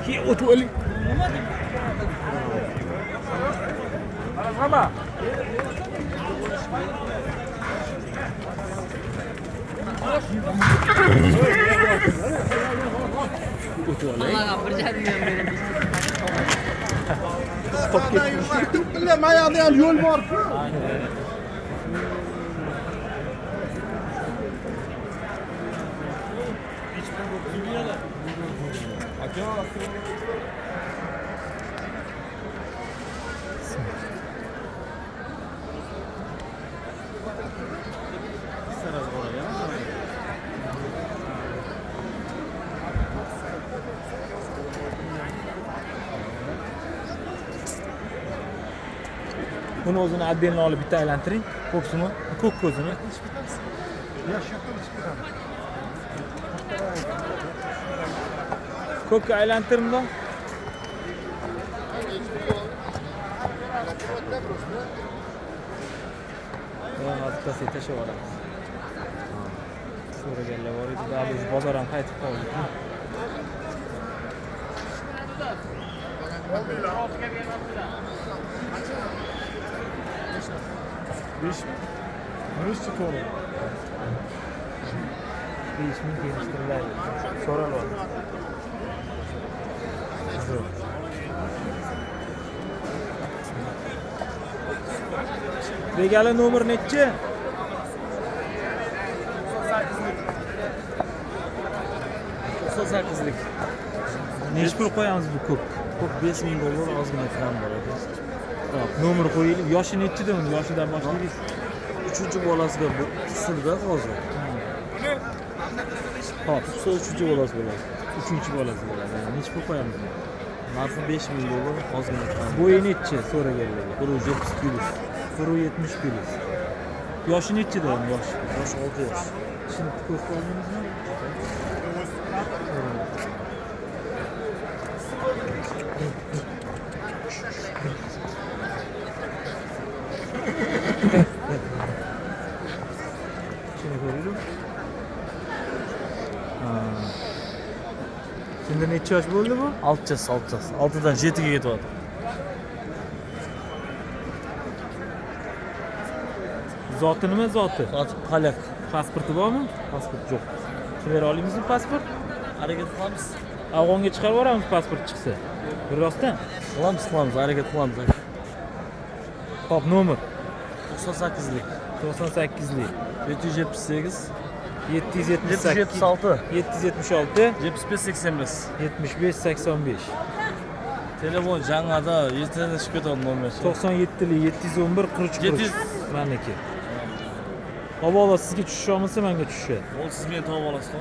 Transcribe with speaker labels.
Speaker 1: Ki o'tib Marhaba.
Speaker 2: Billahi mayada ham yo'l bor.
Speaker 1: Buni o'zini addelni olib bitta aylantiring. Ko'ksini, ko'k ko'zini. Ko'kka aylantiringda. Hozir tashlab olamiz. So'raganlar bor edi, hali bozor ham qaytib qoldik. Nechta to'g'ri? 5000 kelishtiriladi. So'raladi. Begala nomer nechi?
Speaker 3: 98lik.
Speaker 1: Necha pul qo'yamiz bu ko'k?
Speaker 3: Ko'p $5000 ozgina kram bor edi.
Speaker 1: Hop, nomer qo'yilib, yoshi nechida uni? Yoshidan boshlaymiz.
Speaker 3: 3-bolasiga bu qismda hozir.
Speaker 1: Hop,
Speaker 3: 3-bolasi bo'ladi.
Speaker 1: 3-bolasi bo'ladi. Necha pul qo'yamiz?
Speaker 3: Narxi $5000 ozgina kram.
Speaker 1: Bo'yi nechi so'raganlarga?
Speaker 3: 170 kg.
Speaker 1: 170 kg. Yoshi nechida uni? Yoshi
Speaker 3: 6 yosh.
Speaker 1: Shuni ko'p qo'ydingizmi? Shuni ko'raylik. Şimdi necha yosh bo'ldi bu?
Speaker 3: 6 yosh. 6dan 7ga ketyapti.
Speaker 1: Zoti nima zoti?
Speaker 3: Qalak.
Speaker 1: Pasporti bormi?
Speaker 3: Pasport yo'q.
Speaker 1: Bera olamizmi pasport?
Speaker 3: Harakat qilamiz.
Speaker 1: Afg'onga chiqarib yuboramiz pasport chiqsa. Bir rostdan.
Speaker 3: Qilamiz, harakat qilamiz.
Speaker 1: Hop, nomer
Speaker 3: 98lik.
Speaker 1: 98lik
Speaker 3: 778
Speaker 1: 778
Speaker 3: 776
Speaker 1: 776
Speaker 3: 75 85.
Speaker 1: 75 85
Speaker 3: Telefon жаңада ертеңіне шығып кетеді номер.
Speaker 1: 97li 711 43 43 meniki. Havola sizga tushishi olmasa menga tushadi.
Speaker 3: Ол siz meni topib olasiz.